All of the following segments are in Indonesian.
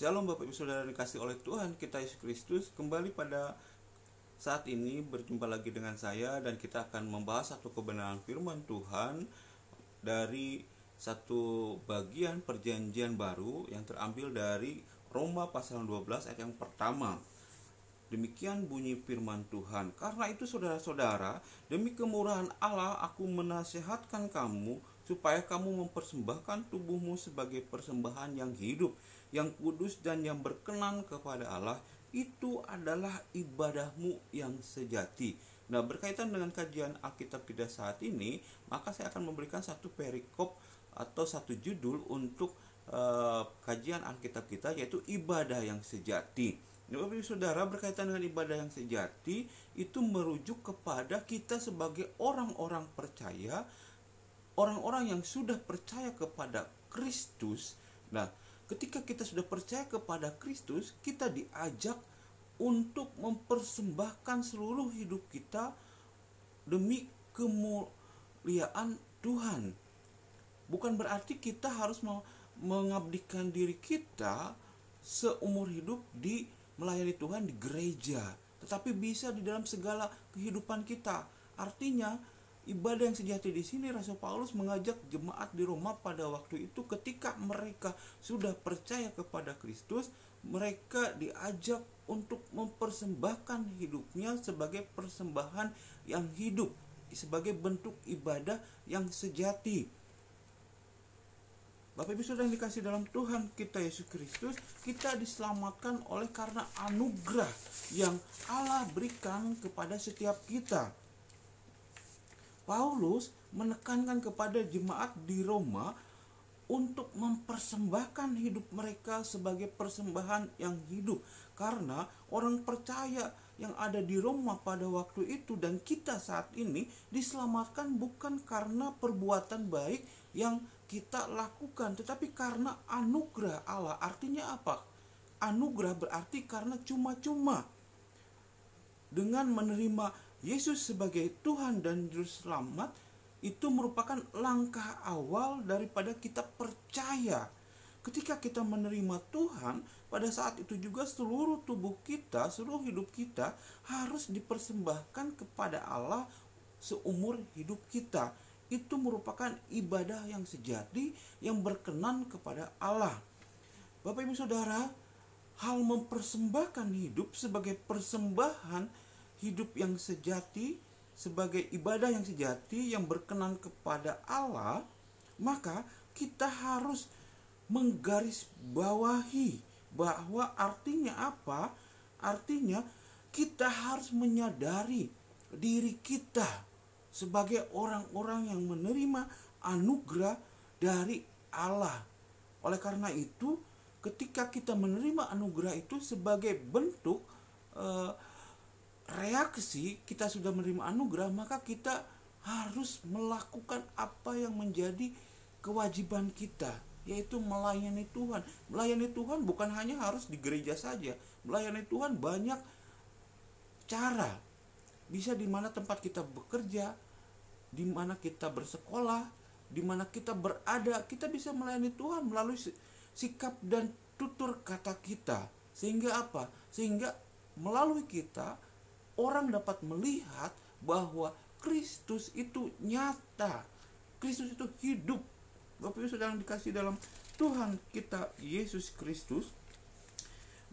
Shalom Bapak Ibu Saudara dikasih oleh Tuhan kita Yesus Kristus. Kembali pada saat ini berjumpa lagi dengan saya, dan kita akan membahas satu kebenaran firman Tuhan dari satu bagian perjanjian baru yang terambil dari Roma pasal 12 ayat yang pertama. Demikian bunyi firman Tuhan. Karena itu saudara-saudara, demi kemurahan Allah aku menasihatkan kamu supaya kamu mempersembahkan tubuhmu sebagai persembahan yang hidup, yang kudus dan yang berkenan kepada Allah. Itu adalah ibadahmu yang sejati. Nah, berkaitan dengan kajian Alkitab kita saat ini, maka saya akan memberikan satu perikop atau satu judul untuk kajian Alkitab kita, yaitu ibadah yang sejati. Bapak Ibu Saudara, berkaitan dengan ibadah yang sejati itu merujuk kepada kita sebagai orang-orang percaya, orang-orang yang sudah percaya kepada Kristus. Nah, ketika kita sudah percaya kepada Kristus, kita diajak untuk mempersembahkan seluruh hidup kita demi kemuliaan Tuhan. Bukan berarti kita harus mengabdikan diri kita seumur hidup di melayani Tuhan di gereja, tetapi bisa di dalam segala kehidupan kita. Artinya, ibadah yang sejati di sini Rasul Paulus mengajak jemaat di Roma pada waktu itu, ketika mereka sudah percaya kepada Kristus, mereka diajak untuk mempersembahkan hidupnya sebagai persembahan yang hidup, sebagai bentuk ibadah yang sejati. Bapak Ibu Saudara yang dikasih dalam Tuhan kita Yesus Kristus, kita diselamatkan oleh karena anugerah yang Allah berikan kepada setiap kita. Paulus menekankan kepada jemaat di Roma untuk mempersembahkan hidup mereka sebagai persembahan yang hidup, karena orang percaya yang ada di Roma pada waktu itu dan kita saat ini diselamatkan bukan karena perbuatan baik yang kita lakukan, tetapi karena anugerah Allah. Artinya apa? Anugerah berarti karena cuma-cuma. Dengan menerima Yesus sebagai Tuhan dan Juru Selamat, itu merupakan langkah awal daripada kita percaya. Ketika kita menerima Tuhan, pada saat itu juga seluruh tubuh kita, seluruh hidup kita harus dipersembahkan kepada Allah seumur hidup kita. Itu merupakan ibadah yang sejati, yang berkenan kepada Allah. Bapak Ibu Saudara, hal mempersembahkan hidup sebagai persembahan hidup yang sejati, sebagai ibadah yang sejati, yang berkenan kepada Allah, maka kita harus menggarisbawahi bahwa artinya apa? Artinya kita harus menyadari diri kita sebagai orang-orang yang menerima anugerah dari Allah. Oleh karena itu, ketika kita menerima anugerah itu sebagai bentuk reaksi kita sudah menerima anugerah, maka kita harus melakukan apa yang menjadi kewajiban kita, yaitu melayani Tuhan. Melayani Tuhan bukan hanya harus di gereja saja. Melayani Tuhan banyak cara. Bisa di mana tempat kita bekerja, di mana kita bersekolah, di mana kita berada, kita bisa melayani Tuhan melalui sikap dan tutur kata kita. Sehingga apa? Sehingga melalui kita, orang dapat melihat bahwa Kristus itu nyata. Kristus itu hidup. Bapak Ibu sedang dikasih dalam Tuhan kita Yesus Kristus.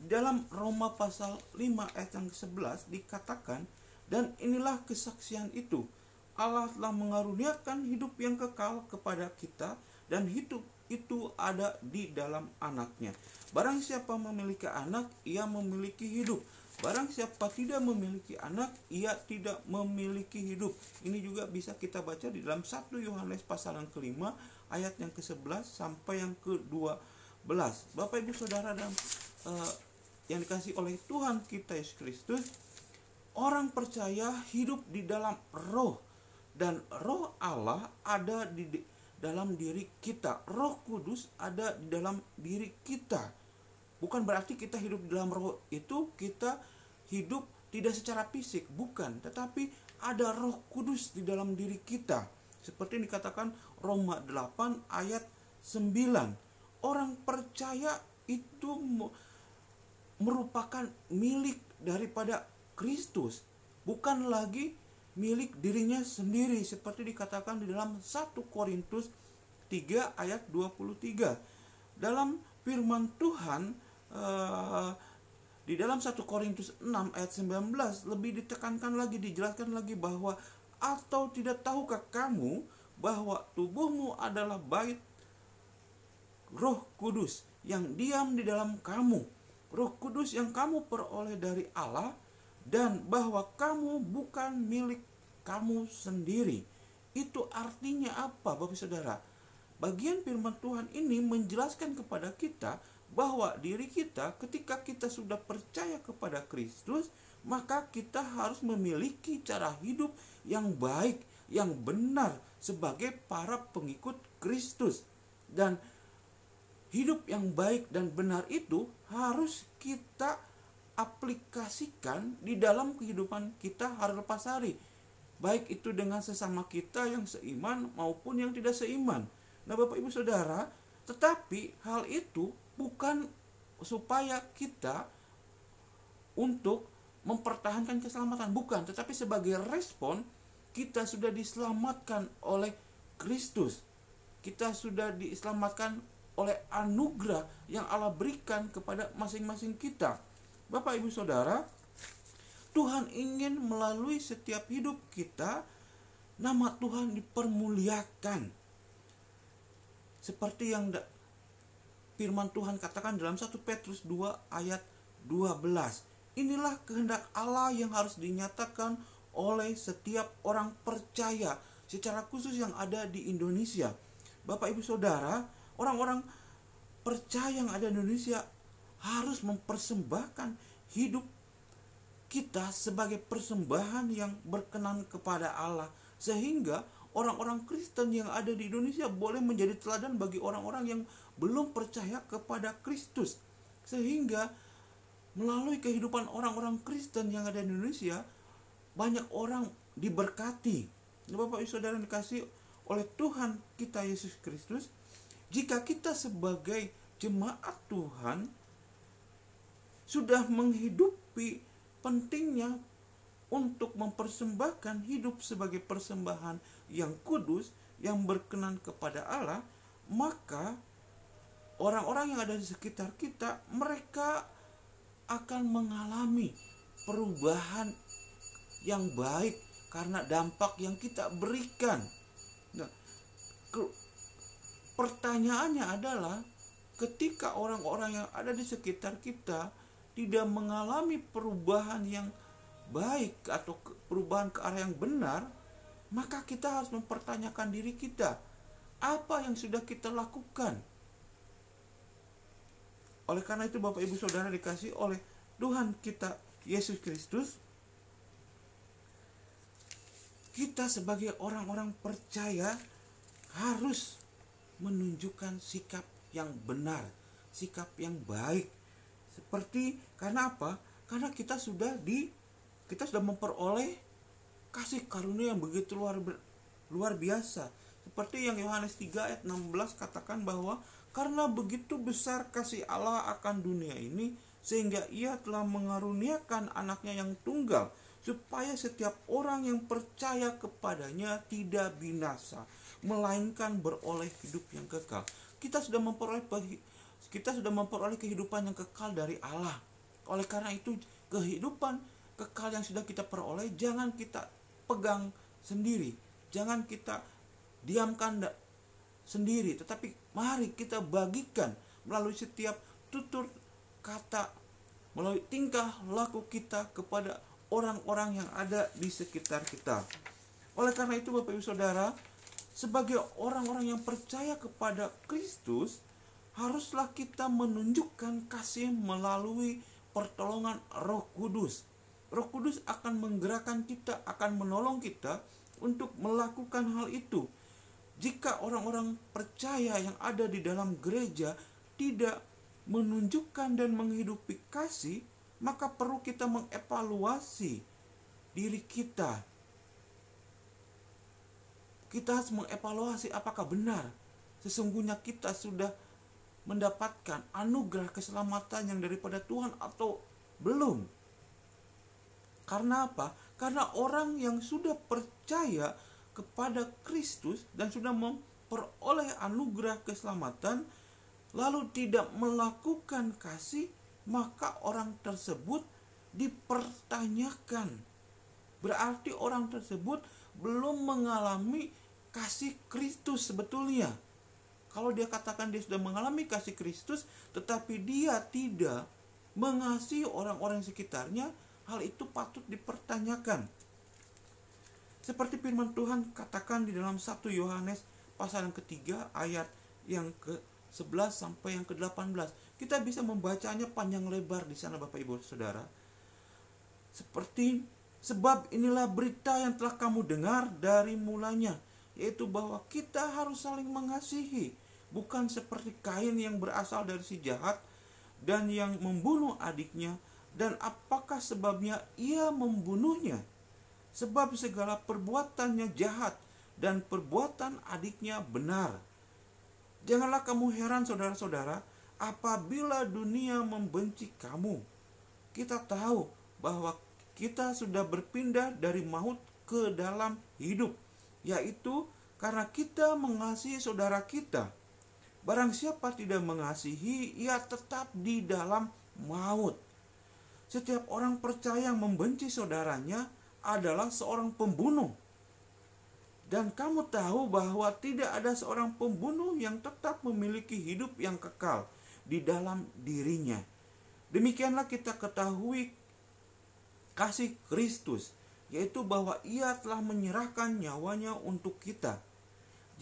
Dalam Roma pasal 5 ayat yang 11 dikatakan, dan inilah kesaksian itu, Allah telah mengaruniakan hidup yang kekal kepada kita, dan hidup itu ada di dalam anaknya. Barang siapa memiliki anak, ia memiliki hidup. Barang siapa tidak memiliki anak, ia tidak memiliki hidup. Ini juga bisa kita baca di dalam 1 Yohanes pasal yang kelima, ayat yang ke-11 sampai yang ke-12. Bapak Ibu Saudara dan yang dikasih oleh Tuhan kita Yesus Kristus, orang percaya hidup di dalam roh, dan roh Allah ada di dalam diri kita. Roh Kudus ada di dalam diri kita. Bukan berarti kita hidup di dalam roh itu kita hidup tidak secara fisik, bukan, tetapi ada Roh Kudus di dalam diri kita. Seperti yang dikatakan Roma 8 ayat 9. Orang percaya itu merupakan milik daripada Kristus, bukan lagi milik dirinya sendiri, seperti dikatakan di dalam 1 Korintus 3 ayat 23. Dalam firman Tuhan di dalam 1 Korintus 6 ayat 19 lebih ditekankan lagi, dijelaskan lagi bahwa, atau tidak tahukah kamu bahwa tubuhmu adalah bait Roh Kudus yang diam di dalam kamu, Roh Kudus yang kamu peroleh dari Allah, dan bahwa kamu bukan milik kamu sendiri. Itu artinya apa, Bapak Saudara? Bagian firman Tuhan ini menjelaskan kepada kita bahwa diri kita, ketika kita sudah percaya kepada Kristus, maka kita harus memiliki cara hidup yang baik, yang benar sebagai para pengikut Kristus. Dan hidup yang baik dan benar itu harus kita aplikasikan di dalam kehidupan kita hari lepas hari, baik itu dengan sesama kita yang seiman maupun yang tidak seiman. Nah, Bapak Ibu Saudara, tetapi hal itu bukan supaya kita untuk mempertahankan keselamatan, bukan, tetapi sebagai respon kita sudah diselamatkan oleh Kristus. Kita sudah diselamatkan oleh anugerah yang Allah berikan kepada masing-masing kita. Bapak Ibu Saudara, Tuhan ingin melalui setiap hidup kita nama Tuhan dipermuliakan. Seperti yang firman Tuhan katakan dalam 1 Petrus 2 ayat 12. Inilah kehendak Allah yang harus dinyatakan oleh setiap orang percaya, secara khusus yang ada di Indonesia. Bapak Ibu Saudara, orang-orang percaya yang ada di Indonesia harus mempersembahkan hidup kita sebagai persembahan yang berkenan kepada Allah, sehingga orang-orang Kristen yang ada di Indonesia boleh menjadi teladan bagi orang-orang yang belum percaya kepada Kristus, sehingga melalui kehidupan orang-orang Kristen yang ada di Indonesia banyak orang diberkati. Bapak Ibu Saudara dikasih oleh Tuhan kita Yesus Kristus, jika kita sebagai jemaat Tuhan sudah menghidupi pentingnya untuk mempersembahkan hidup sebagai persembahan yang kudus, yang berkenan kepada Allah, maka orang-orang yang ada di sekitar kita, mereka akan mengalami perubahan yang baik karena dampak yang kita berikan. Nah, pertanyaannya adalah, ketika orang-orang yang ada di sekitar kita tidak mengalami perubahan yang baik atau perubahan ke arah yang benar, maka kita harus mempertanyakan diri kita, apa yang sudah kita lakukan. Oleh karena itu, Bapak Ibu Saudara dikasih oleh Tuhan kita Yesus Kristus, kita sebagai orang-orang percaya harus menunjukkan sikap yang benar, sikap yang baik. Seperti, karena apa? Karena kita sudah memperoleh kasih karunia yang begitu luar biasa. Seperti yang Yohanes 3 ayat 16 katakan bahwa karena begitu besar kasih Allah akan dunia ini, sehingga Ia telah mengaruniakan anaknya yang tunggal, supaya setiap orang yang percaya kepadanya tidak binasa, melainkan beroleh hidup yang kekal. Kita sudah memperoleh kehidupan yang kekal dari Allah. Oleh karena itu, kehidupan kekal yang sudah kita peroleh jangan kita pegang sendiri, jangan kita diamkan sendiri, tetapi mari kita bagikan melalui setiap tutur kata, melalui tingkah laku kita kepada orang-orang yang ada di sekitar kita. Oleh karena itu, Bapak Ibu Saudara, sebagai orang-orang yang percaya kepada Kristus, haruslah kita menunjukkan kasih melalui pertolongan Roh Kudus. Roh Kudus akan menggerakkan kita, akan menolong kita untuk melakukan hal itu. Jika orang-orang percaya yang ada di dalam gereja tidak menunjukkan dan menghidupi kasih, maka perlu kita mengevaluasi diri kita. Kita harus mengevaluasi apakah benar sesungguhnya kita sudah mendapatkan anugerah keselamatan yang daripada Tuhan atau belum? Karena apa? Karena orang yang sudah percaya kepada Kristus dan sudah memperoleh anugerah keselamatan, lalu tidak melakukan kasih, maka orang tersebut dipertanyakan. Berarti orang tersebut belum mengalami kasih Kristus sebetulnya. Kalau dia katakan dia sudah mengalami kasih Kristus, tetapi dia tidak mengasihi orang-orang sekitarnya, hal itu patut dipertanyakan. Seperti firman Tuhan katakan di dalam 1 Yohanes pasal yang ketiga ayat yang ke-11 sampai yang ke-18. Kita bisa membacanya panjang lebar di sana Bapak Ibu Saudara. Sebab inilah berita yang telah kamu dengar dari mulanya, yaitu bahwa kita harus saling mengasihi, bukan seperti Kain yang berasal dari si jahat dan yang membunuh adiknya. Dan apakah sebabnya ia membunuhnya? Sebab segala perbuatannya jahat dan perbuatan adiknya benar. Janganlah kamu heran saudara-saudara, apabila dunia membenci kamu. Kita tahu bahwa kita sudah berpindah dari maut ke dalam hidup, yaitu karena kita mengasihi saudara kita. Barang siapa tidak mengasihi, ia tetap di dalam maut. Setiap orang percaya yang membenci saudaranya adalah seorang pembunuh. Dan kamu tahu bahwa tidak ada seorang pembunuh yang tetap memiliki hidup yang kekal di dalam dirinya. Demikianlah kita ketahui kasih Kristus, yaitu bahwa ia telah menyerahkan nyawanya untuk kita.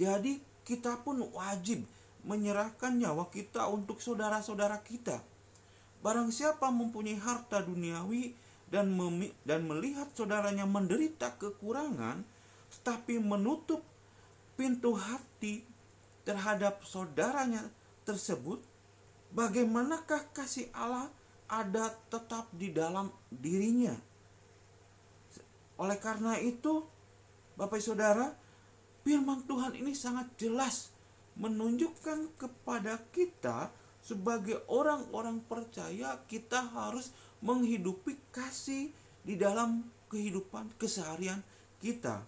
Jadi kita pun wajib menyerahkan nyawa kita untuk saudara-saudara kita. Barang siapa mempunyai harta duniawi dan melihat saudaranya menderita kekurangan, tetapi menutup pintu hati terhadap saudaranya tersebut, bagaimanakah kasih Allah ada tetap di dalam dirinya? Oleh karena itu, Bapak Saudara, firman Tuhan ini sangat jelas menunjukkan kepada kita sebagai orang-orang percaya, kita harus menghidupi kasih di dalam kehidupan keseharian kita.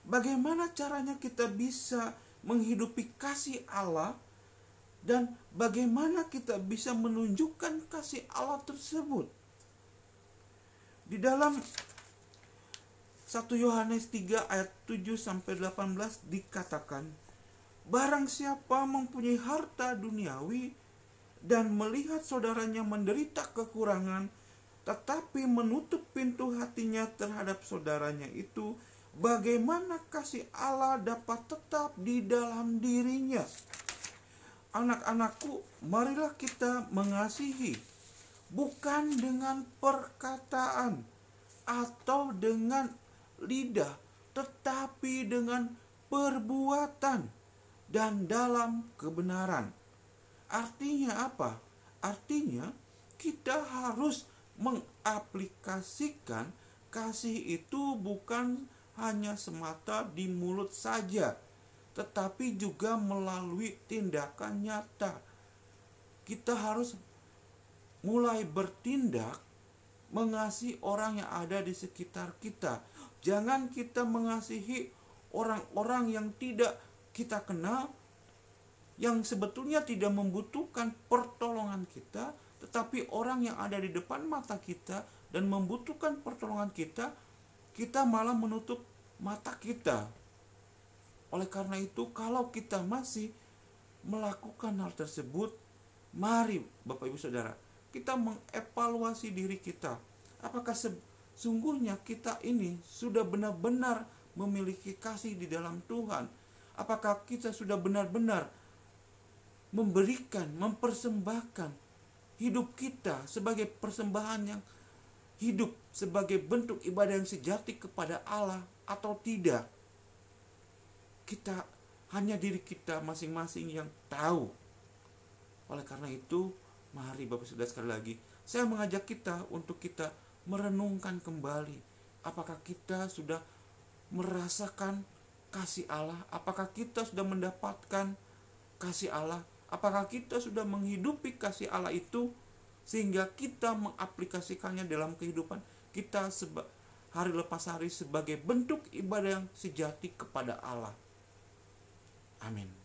Bagaimana caranya kita bisa menghidupi kasih Allah, dan bagaimana kita bisa menunjukkan kasih Allah tersebut? Di dalam 1 Yohanes 3 ayat 7 sampai 18 dikatakan, barang siapa mempunyai harta duniawi dan melihat saudaranya menderita kekurangan, tetapi menutup pintu hatinya terhadap saudaranya itu, bagaimana kasih Allah dapat tetap di dalam dirinya? Anak-anakku, marilah kita mengasihi, bukan dengan perkataan atau dengan lidah, tetapi dengan perbuatan dan dalam kebenaran. Artinya apa? Artinya kita harus mengaplikasikan kasih itu bukan hanya semata di mulut saja, tetapi juga melalui tindakan nyata. Kita harus mulai bertindak mengasihi orang yang ada di sekitar kita. Jangan kita mengasihi orang-orang yang tidak kita kenal, yang sebetulnya tidak membutuhkan pertolongan kita, tetapi orang yang ada di depan mata kita dan membutuhkan pertolongan kita, kita malah menutup mata kita. Oleh karena itu, kalau kita masih melakukan hal tersebut, mari Bapak Ibu Saudara, kita mengevaluasi diri kita. Apakah sungguhnya kita ini sudah benar-benar memiliki kasih di dalam Tuhan? Apakah kita sudah benar-benar memberikan, mempersembahkan hidup kita sebagai persembahan yang hidup, sebagai bentuk ibadah yang sejati kepada Allah atau tidak? Kita hanya diri kita masing-masing yang tahu. Oleh karena itu, mari Bapak Saudara sekali lagi, saya mengajak kita untuk kita merenungkan kembali, apakah kita sudah merasakan kasih Allah? Apakah kita sudah mendapatkan kasih Allah? Apakah kita sudah menghidupi kasih Allah itu sehingga kita mengaplikasikannya dalam kehidupan kita hari lepas hari sebagai bentuk ibadah yang sejati kepada Allah. Amin.